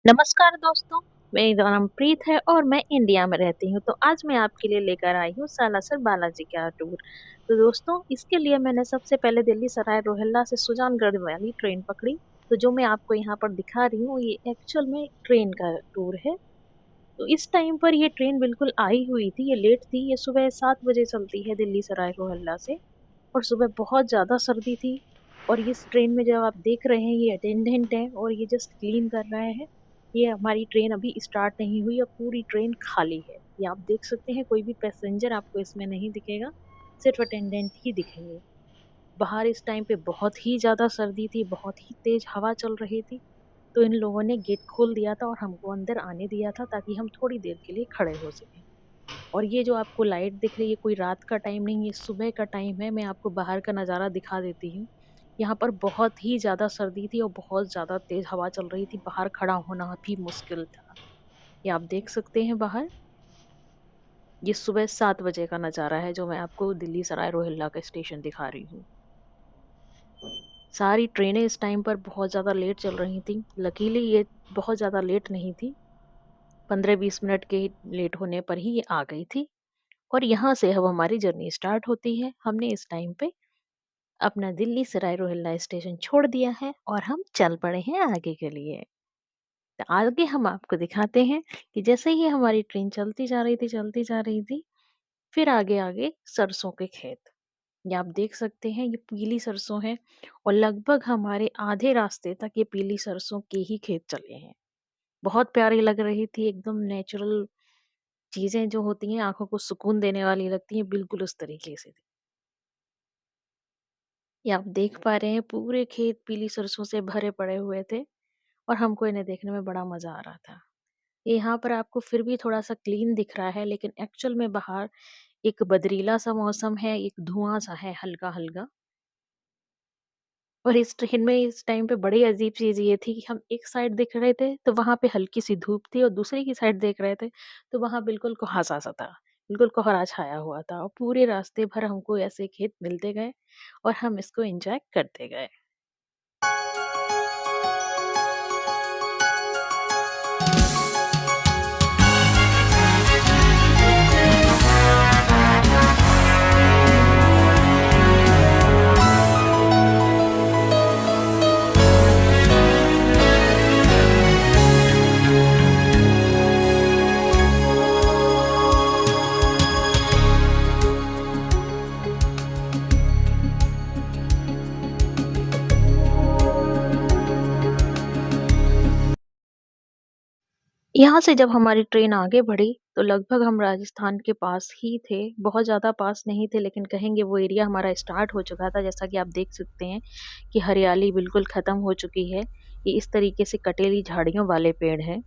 नमस्कार दोस्तों। मेरा नाम प्रीत है और मैं इंडिया में रहती हूँ। तो आज मैं आपके लिए लेकर आई हूँ सालासर बालाजी का टूर। तो दोस्तों, इसके लिए मैंने सबसे पहले दिल्ली सराय रोहिल्ला से सुजानगढ़ वाली ट्रेन पकड़ी। तो जो मैं आपको यहाँ पर दिखा रही हूँ ये एक्चुअल में ट्रेन का टूर है। तो इस टाइम पर ये ट्रेन बिल्कुल आई हुई थी, ये लेट थी। ये सुबह 7 बजे चलती है दिल्ली सराय रोहिल्ला से। और सुबह बहुत ज़्यादा सर्दी थी। और इस ट्रेन में जब आप देख रहे हैं ये अटेंडेंट है और ये जस्ट क्लीन कर रहे हैं। ये हमारी ट्रेन अभी स्टार्ट नहीं हुई और पूरी ट्रेन खाली है। ये आप देख सकते हैं, कोई भी पैसेंजर आपको इसमें नहीं दिखेगा, सिर्फ अटेंडेंट ही दिखेंगे। बाहर इस टाइम पे बहुत ही ज़्यादा सर्दी थी, बहुत ही तेज हवा चल रही थी। तो इन लोगों ने गेट खोल दिया था और हमको अंदर आने दिया था ताकि हम थोड़ी देर के लिए खड़े हो सकें। और ये जो आपको लाइट दिख रही है, कोई रात का टाइम नहीं, ये सुबह का टाइम है। मैं आपको बाहर का नज़ारा दिखा देती हूँ। यहाँ पर बहुत ही ज़्यादा सर्दी थी और बहुत ज़्यादा तेज़ हवा चल रही थी, बाहर खड़ा होना भी मुश्किल था। ये आप देख सकते हैं बाहर। ये सुबह 7 बजे का नज़ारा है जो मैं आपको दिल्ली सराय रोहिल्ला का स्टेशन दिखा रही हूँ। सारी ट्रेनें इस टाइम पर बहुत ज़्यादा लेट चल रही थी। लकीली ये बहुत ज़्यादा लेट नहीं थी, 15-20 मिनट के लेट होने पर ही ये आ गई थी। और यहाँ से अब हमारी जर्नी स्टार्ट होती है। हमने इस टाइम पे अपना दिल्ली सराय रोहिल्ला स्टेशन छोड़ दिया है और हम चल पड़े हैं आगे के लिए। तो आगे हम आपको दिखाते हैं कि जैसे ही हमारी ट्रेन चलती जा रही थी, फिर आगे आगे सरसों के खेत। ये आप देख सकते हैं, ये पीली सरसों है। और लगभग हमारे आधे रास्ते तक ये पीली सरसों के ही खेत चले हैं। बहुत प्यारी लग रही थी, एकदम नेचुरल चीजें जो होती हैं आंखों को सुकून देने वाली लगती हैं, बिल्कुल उस तरीके से थी। ये आप देख पा रहे हैं, पूरे खेत पीली सरसों से भरे पड़े हुए थे और हमको इन्हें देखने में बड़ा मजा आ रहा था। ये यहाँ पर आपको फिर भी थोड़ा सा क्लीन दिख रहा है, लेकिन एक्चुअल में बाहर एक बदरीला सा मौसम है, एक धुआं सा है हल्का हल्का। और इस ट्रेन में इस टाइम पे बड़ी अजीब चीज ये थी कि हम एक साइड देख रहे थे तो वहां पे हल्की सी धूप थी, और दूसरी की साइड देख रहे थे तो वहां बिल्कुल कुहासा सा था। बिल्कुल कोहरा छाया हुआ था और पूरे रास्ते भर हमको ऐसे खेत मिलते गए और हम इसको एंजॉय करते गए। यहाँ से जब हमारी ट्रेन आगे बढ़ी तो लगभग हम राजस्थान के पास ही थे। बहुत ज़्यादा पास नहीं थे, लेकिन कहेंगे वो एरिया हमारा स्टार्ट हो चुका था। जैसा कि आप देख सकते हैं कि हरियाली बिल्कुल ख़त्म हो चुकी है। ये इस तरीके से कटेली झाड़ियों वाले पेड़ हैं।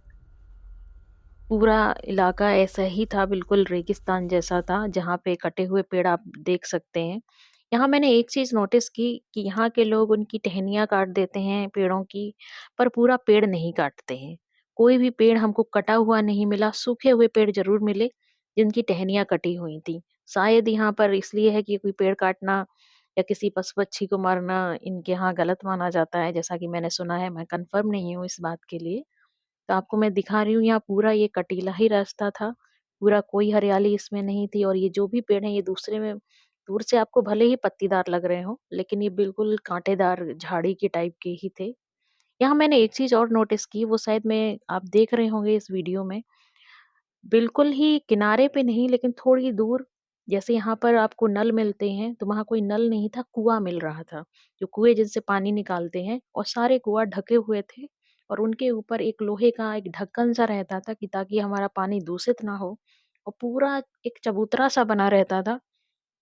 पूरा इलाका ऐसा ही था, बिल्कुल रेगिस्तान जैसा था, जहाँ पे कटे हुए पेड़ आप देख सकते हैं। यहाँ मैंने एक चीज़ नोटिस की कि यहाँ के लोग उनकी टहनियाँ काट देते हैं पेड़ों की, पर पूरा पेड़ नहीं काटते हैं। कोई भी पेड़ हमको कटा हुआ नहीं मिला, सूखे हुए पेड़ ज़रूर मिले, जिनकी टहनियाँ कटी हुई थी। शायद यहाँ पर इसलिए है कि कोई पेड़ काटना या किसी पशु-पक्षी को मारना इनके यहाँ गलत माना जाता है, जैसा कि मैंने सुना है। मैं कन्फर्म नहीं हूँ इस बात के लिए। तो आपको मैं दिखा रही हूँ, यहाँ पूरा ये कटीला ही रास्ता था, पूरा कोई हरियाली इसमें नहीं थी। और ये जो भी पेड़ हैं ये दूसरे में दूर से आपको भले ही पत्तीदार लग रहे हों, लेकिन ये बिल्कुल कांटेदार झाड़ी के टाइप के ही थे। यहाँ मैंने एक चीज़ और नोटिस की, वो शायद मैं आप देख रहे होंगे इस वीडियो में, बिल्कुल ही किनारे पे नहीं लेकिन थोड़ी दूर, जैसे यहाँ पर आपको नल मिलते हैं, तो वहाँ कोई नल नहीं था, कुआँ मिल रहा था। जो कुएँ जिनसे पानी निकालते हैं, और सारे कुआँ ढके हुए थे और उनके ऊपर एक लोहे का एक ढक्कन सा रहता था कि ताकि हमारा पानी दूषित ना हो। और पूरा एक चबूतरा सा बना रहता था,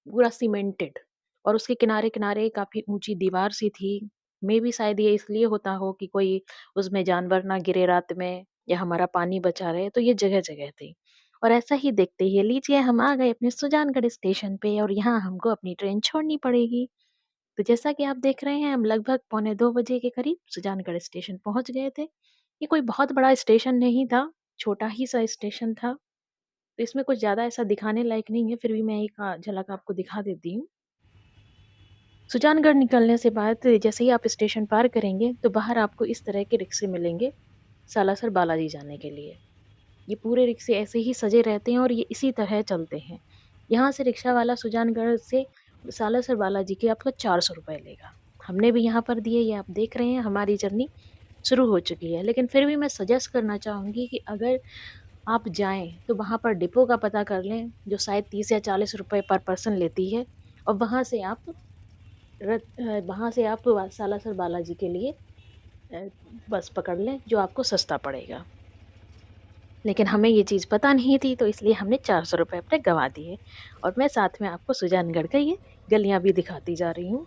पूरा सीमेंटेड। और उसके किनारे-किनारे काफ़ी ऊँची दीवार सी थी। मेबी शायद ये इसलिए होता हो कि कोई उसमें जानवर ना गिरे रात में या हमारा पानी बचा रहे, तो ये जगह-जगह थी। और ऐसा ही देखते ही लीजिए हम आ गए अपने सुजानगढ़ स्टेशन पे और यहाँ हमको अपनी ट्रेन छोड़नी पड़ेगी। तो जैसा कि आप देख रहे हैं, हम लगभग पौने 2 बजे के करीब सुजानगढ़ स्टेशन पहुँच गए थे। ये कोई बहुत बड़ा स्टेशन नहीं था, छोटा ही सा स्टेशन था। तो इसमें कुछ ज़्यादा ऐसा दिखाने लायक नहीं है, फिर भी मैं एक झलक आपको दिखा देती हूँ। सुजानगढ़ निकलने से बाद जैसे ही आप स्टेशन पार करेंगे, तो बाहर आपको इस तरह के रिक्शे मिलेंगे। सालासर बालाजी जाने के लिए। ये पूरे रिक्शे ऐसे ही सजे रहते हैं और ये इसी तरह चलते हैं। यहाँ से रिक्शा वाला सुजानगढ़ से सालासर बालाजी के आपको 400 रुपए लेगा। हमने भी यहाँ पर दिए, ये आप देख रहे हैं हमारी जर्नी शुरू हो चुकी है। लेकिन फिर भी मैं सजेस्ट करना चाहूँगी कि अगर आप जाएँ तो वहाँ पर डिपो का पता कर लें, जो शायद 30 या 40 रुपए पर पर्सन लेती है, और वहाँ से आप सालासर बालाजी के लिए अ, बस पकड़ लें, जो आपको सस्ता पड़ेगा। लेकिन हमें ये चीज़ पता नहीं थी, तो इसलिए हमने 400 रुपए अपने गँवा दिए, और मैं साथ में आपको सुजानगढ़ का ये गलियाँ भी दिखाती जा रही हूँ।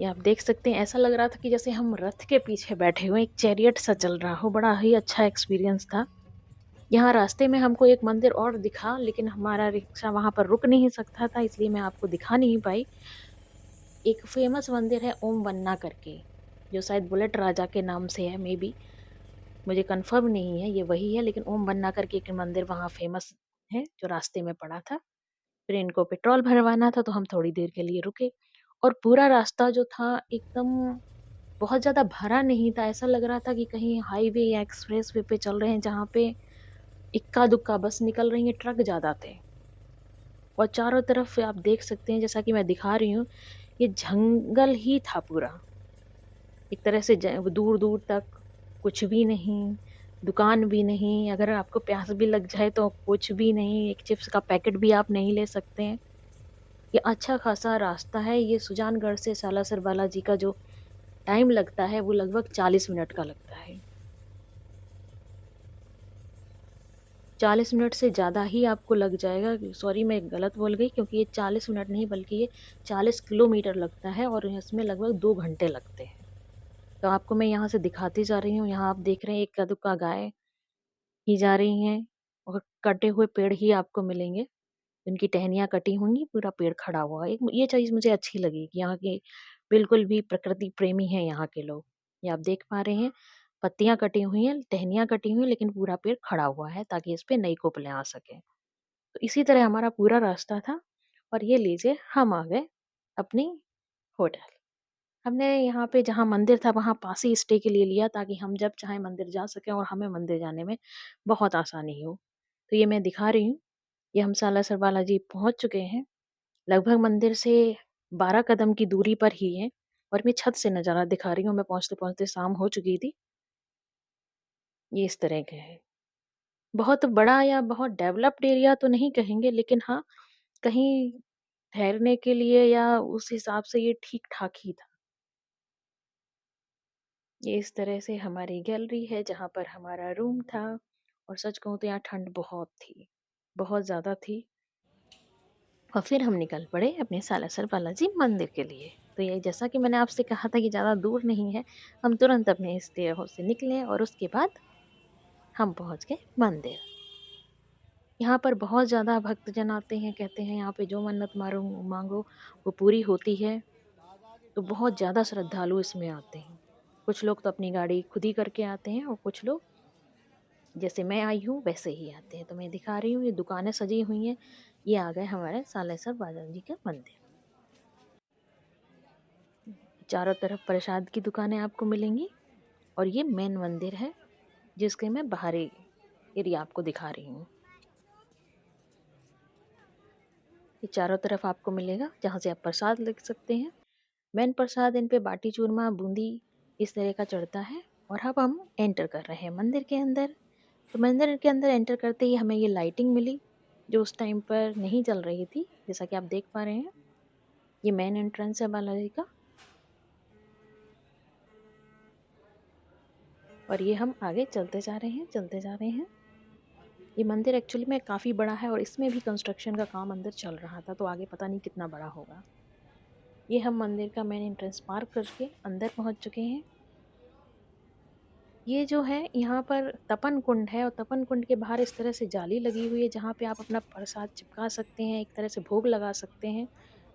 ये आप देख सकते हैं, ऐसा लग रहा था कि जैसे हम रथ के पीछे बैठे हुए हैं, एक चैरियट सा चल रहा हो, बड़ा ही अच्छा एक्सपीरियंस था। यहाँ रास्ते में हमको एक मंदिर और दिखा, लेकिन हमारा रिक्शा वहाँ पर रुक नहीं सकता था, इसलिए मैं आपको दिखा नहीं पाई। एक फ़ेमस मंदिर है ओम बन्ना करके, जो शायद बुलेट राजा के नाम से है, मे बी, मुझे कन्फर्म नहीं है ये वही है, लेकिन ओम बन्ना करके एक मंदिर वहाँ फ़ेमस है, जो रास्ते में पड़ा था। फिर इनको पेट्रोल भरवाना था, तो हम थोड़ी देर के लिए रुके, और पूरा रास्ता जो था एकदम बहुत ज़्यादा भरा नहीं था। ऐसा लग रहा था कि कहीं हाईवे या एक्सप्रेसवे पे चल रहे हैं, जहाँ पे इक्का-दुक्का बस निकल रही हैं, ट्रक ज़्यादा थे। और चारों तरफ आप देख सकते हैं, जैसा कि मैं दिखा रही हूँ, ये जंगल ही था पूरा। एक तरह से दूर-दूर तक कुछ भी नहीं, दुकान भी नहीं, अगर आपको प्यास भी लग जाए तो कुछ भी नहीं, एक चिप्स का पैकेट भी आप नहीं ले सकते हैं। ये अच्छा-खासा रास्ता है, ये सुजानगढ़ से सालासर बालाजी का जो टाइम लगता है, वो लगभग 40 मिनट का लगता है। 40 मिनट से ज़्यादा ही आपको लग जाएगा, सॉरी मैं गलत बोल गई, क्योंकि ये 40 मिनट नहीं बल्कि ये 40 किलोमीटर लगता है, और इसमें लगभग 2 घंटे लगते हैं। तो आपको मैं यहाँ से दिखाती जा रही हूँ, यहाँ आप देख रहे हैं इक्का-दुक्का गाय ही जा रही हैं, और कटे हुए पेड़ ही आपको मिलेंगे। इनकी टहनियाँ कटी होंगी, पूरा पेड़ खड़ा हुआ है। एक ये चीज़ मुझे अच्छी लगी कि यहाँ के बिल्कुल भी प्रकृति प्रेमी हैं यहाँ के लोग। ये आप देख पा रहे हैं, पत्तियाँ कटी हुई हैं, टहनियाँ कटी हुई हैं, लेकिन पूरा पेड़ खड़ा हुआ है, ताकि इस पे नई कोपलें आ सकें। तो इसी तरह हमारा पूरा रास्ता था, और ये लीजिए हम आ गए अपनी होटल। हमने यहाँ पे जहाँ मंदिर था वहाँ पास ही स्टे के लिए लिया, ताकि हम जब चाहें मंदिर जा सकें और हमें मंदिर जाने में बहुत आसानी हो। तो ये मैं दिखा रही हूँ, ये हम सालासर बालाजी पहुँच चुके हैं। लगभग मंदिर से 12 कदम की दूरी पर ही है, और मैं छत से नज़ारा दिखा रही हूँ, मैं पहुँचते-पहुँचते शाम हो चुकी थी। ये इस तरह के है। बहुत बड़ा या बहुत डेवलप्ड एरिया तो नहीं कहेंगे, लेकिन हाँ, कहीं ठहरने के लिए या उस हिसाब से ये ठीक-ठाक ही था। ये इस तरह से हमारी गैलरी है, जहाँ पर हमारा रूम था, और सच कहूँ तो यहाँ ठंड बहुत थी, बहुत ज़्यादा थी। और फिर हम निकल पड़े अपने सालासर बालाजी मंदिर के लिए। तो ये जैसा कि मैंने आपसे कहा था कि ज़्यादा दूर नहीं है, हम तुरंत अपने स्टे हाउस से निकले, और उसके बाद हम पहुँच गए मंदिर। यहाँ पर बहुत ज़्यादा भक्तजन आते हैं, कहते हैं यहाँ पे जो मन्नत मारो माँगो वो पूरी होती है। तो बहुत ज़्यादा श्रद्धालु इसमें आते हैं। कुछ लोग तो अपनी गाड़ी खुद ही करके आते हैं, और कुछ लोग जैसे मैं आई हूँ वैसे ही आते हैं। तो मैं दिखा रही हूँ, ये दुकानें सजी हुई हैं। ये आ गए हमारे सालेसर बालाजी का मंदिर। चारों तरफ प्रसाद की दुकानें आपको मिलेंगी, और ये मेन मंदिर है, जिसके मैं बाहरी एरिया आपको दिखा रही हूँ। ये चारों तरफ आपको मिलेगा, जहाँ से आप प्रसाद ले सकते हैं। मेन प्रसाद इन पे बाटी चूरमा, बूंदी इस तरह का चढ़ता है। और अब हम एंटर कर रहे हैं मंदिर के अंदर। तो मंदिर के अंदर एंटर करते ही हमें ये लाइटिंग मिली, जो उस टाइम पर नहीं चल रही थी, जैसा कि आप देख पा रहे हैं। ये मेन एंट्रेंस है बालाजी का, और ये हम आगे चलते जा रहे हैं, चलते जा रहे हैं। ये मंदिर एक्चुअली में काफ़ी बड़ा है, और इसमें भी कंस्ट्रक्शन का काम अंदर चल रहा था, तो आगे पता नहीं कितना बड़ा होगा। ये हम मंदिर का मेन एंट्रेंस पार करके अंदर पहुंच चुके हैं। ये जो है यहाँ पर तपन कुंड है, और तपन कुंड के बाहर इस तरह से जाली लगी हुई है, जहाँ पे आप अपना प्रसाद चिपका सकते हैं, एक तरह से भोग लगा सकते हैं।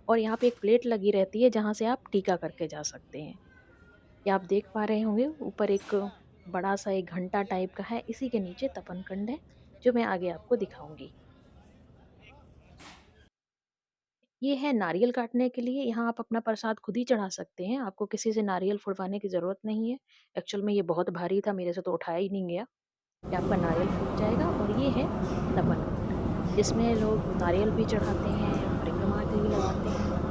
और यहाँ पे एक प्लेट लगी रहती है, जहाँ से आप टीका करके जा सकते हैं। ये आप देख पा रहे होंगे, ऊपर एक बड़ा सा एक घंटा टाइप का है, इसी के नीचे तपन कुंड है, जो मैं आगे आपको दिखाऊंगी। ये है नारियल काटने के लिए, यहाँ आप अपना प्रसाद खुद ही चढ़ा सकते हैं, आपको किसी से नारियल फुड़वाने की ज़रूरत नहीं है। एक्चुअल में ये बहुत भारी था, मेरे से तो उठाया ही नहीं गया। ये आपका नारियल फूट जाएगा और ये है तपन कुंड, जिसमें लोग नारियल भी चढ़ाते हैं, परिक्रमा भी लगाते हैं।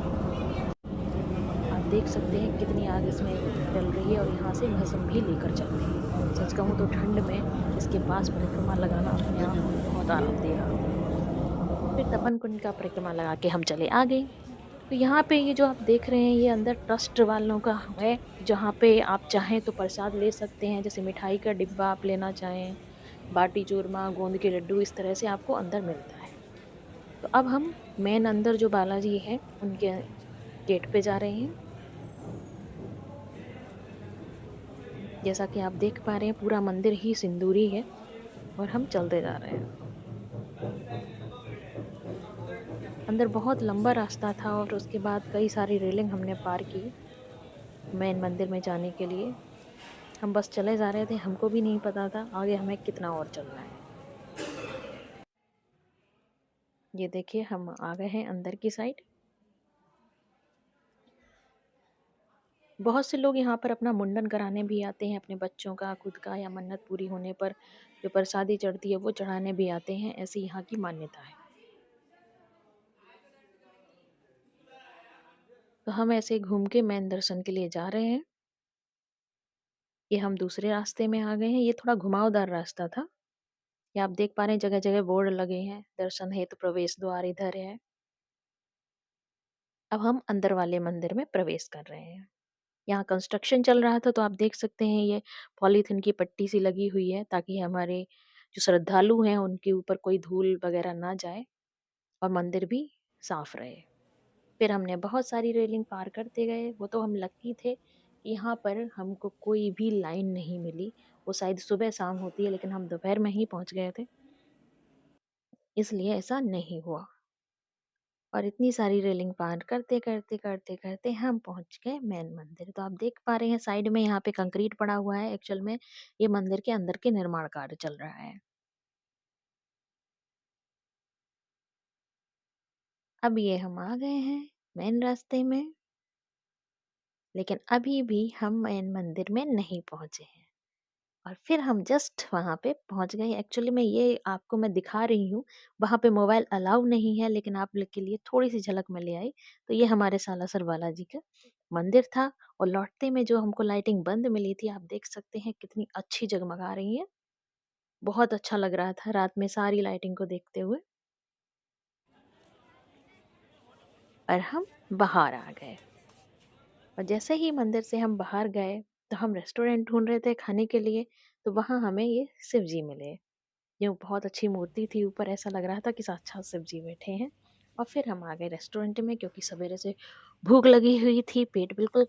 आप देख सकते हैं कितनी आग इसमें जल रही है और यहाँ से भस्म भी लेकर चलते हैं। सच कहूँ तो ठंड में इसके पास परिक्रमा लगाना अपने आप में बहुत आराम देगा। फिर तपन कुंड का परिक्रमा लगा के हम चले आगे। तो यहाँ पे ये जो आप देख रहे हैं ये अंदर ट्रस्ट वालों का है, जहाँ पे आप चाहें तो प्रसाद ले सकते हैं, जैसे मिठाई का डिब्बा आप लेना चाहें, बाटी चूरमा, गोंद के लड्डू, इस तरह से आपको अंदर मिलता है। तो अब हम मेन अंदर जो बालाजी हैं उनके गेट पे जा रहे हैं। जैसा कि आप देख पा रहे हैं पूरा मंदिर ही सिंदूरी है और हम चलते जा रहे हैं। अंदर बहुत लंबा रास्ता था और उसके बाद कई सारी रेलिंग हमने पार की मेन मंदिर में जाने के लिए। हम बस चले जा रहे थे, हमको भी नहीं पता था आगे हमें कितना और चलना है। ये देखिए हम आ गए हैं अंदर की साइड। बहुत से लोग यहाँ पर अपना मुंडन कराने भी आते हैं, अपने बच्चों का, खुद का, या मन्नत पूरी होने पर जो प्रसादी चढ़ती है वो चढ़ाने भी आते हैं, ऐसी यहाँ की मान्यता है। तो हम ऐसे घूम के मेन दर्शन के लिए जा रहे हैं। ये हम दूसरे रास्ते में आ गए हैं, ये थोड़ा घुमावदार रास्ता था। ये आप देख पा रहे हैं जगह जगह बोर्ड लगे हैं, दर्शन हेतु प्रवेश द्वार इधर है। अब हम अंदर वाले मंदिर में प्रवेश कर रहे हैं। यहाँ कंस्ट्रक्शन चल रहा था तो आप देख सकते हैं ये पॉलीथीन की पट्टी सी लगी हुई है ताकि हमारे जो श्रद्धालु हैं उनके ऊपर कोई धूल वगैरह ना जाए और मंदिर भी साफ रहे। फिर हमने बहुत सारी रेलिंग पार करते गए। वो तो हम लकी थे कि यहाँ पर हमको कोई भी लाइन नहीं मिली। वो शायद सुबह शाम होती है लेकिन हम दोपहर में ही पहुँच गए थे, इसलिए ऐसा नहीं हुआ। और इतनी सारी रेलिंग पार करते हम पहुँच गए मेन मंदिर। तो आप देख पा रहे हैं साइड में यहाँ पे कंक्रीट पड़ा हुआ है। एक्चुअल में ये मंदिर के अंदर के निर्माण कार्य चल रहा है। अब ये हम आ गए हैं मेन रास्ते में, लेकिन अभी भी हम मेन मंदिर में नहीं पहुँचे हैं। और फिर हम जस्ट वहाँ पे पहुँच गए। एक्चुअली में ये आपको मैं दिखा रही हूँ, वहाँ पे मोबाइल अलाउ नहीं है, लेकिन आप लोग के लिए थोड़ी-सी झलक मैं ले आई। तो ये हमारे सालासर बालाजी का मंदिर था और लौटते में जो हमको लाइटिंग बंद मिली थी, आप देख सकते हैं कितनी अच्छी जगमगा रही है। बहुत अच्छा लग रहा था रात में सारी लाइटिंग को देखते हुए। और हम बाहर आ गए और जैसे ही मंदिर से हम बाहर गए, तो हम रेस्टोरेंट ढूँढ रहे थे खाने के लिए, तो वहाँ हमें ये शिव जी मिले। ये बहुत अच्छी मूर्ति थी, ऊपर ऐसा लग रहा था कि साक्षात शिव जी बैठे हैं। और फिर हम आ गए रेस्टोरेंट में क्योंकि सवेरे से भूख लगी हुई थी, पेट बिल्कुल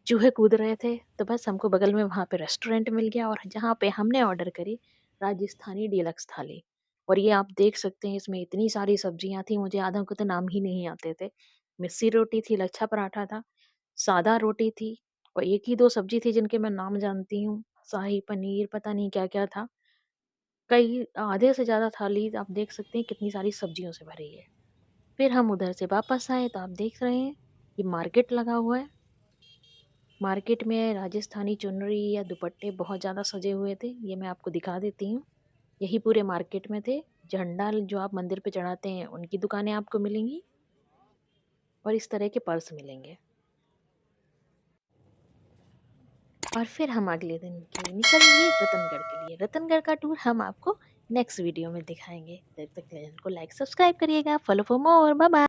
चूहे कूद रहे थे। तो बस हमको बगल में वहाँ पे रेस्टोरेंट मिल गया और जहाँ पे हमने ऑर्डर करी राजस्थानी डीलक्स थाली। और ये आप देख सकते हैं इसमें इतनी सारी सब्जियाँ थी, मुझे आधों को तो नाम ही नहीं आते थे। मिस्सी रोटी थी, लच्छा पराठा था, सादा रोटी थी और एक ही 2 सब्जी थी जिनके मैं नाम जानती हूँ, शाही पनीर, पता नहीं क्या-क्या था। कई आधे से ज़्यादा थाली आप देख सकते हैं कितनी सारी सब्जियों से भरी है। फिर हम उधर से वापस आए तो आप देख रहे हैं ये मार्केट लगा हुआ है। मार्केट में राजस्थानी चुनरी या दुपट्टे बहुत ज़्यादा सजे हुए थे। ये मैं आपको दिखा देती हूँ। यही पूरे मार्केट में थे। झंडा जो आप मंदिर पे चढ़ाते हैं उनकी दुकानें आपको मिलेंगी और इस तरह के पर्स मिलेंगे। और फिर हम अगले दिन के लिए निकल लिए रतनगढ़ के लिए। रतनगढ़ का टूर हम आपको नेक्स्ट वीडियो में दिखाएँगे। तब तक चैनल को लाइक सब्सक्राइब करिएगा। Follow for more. Bye bye.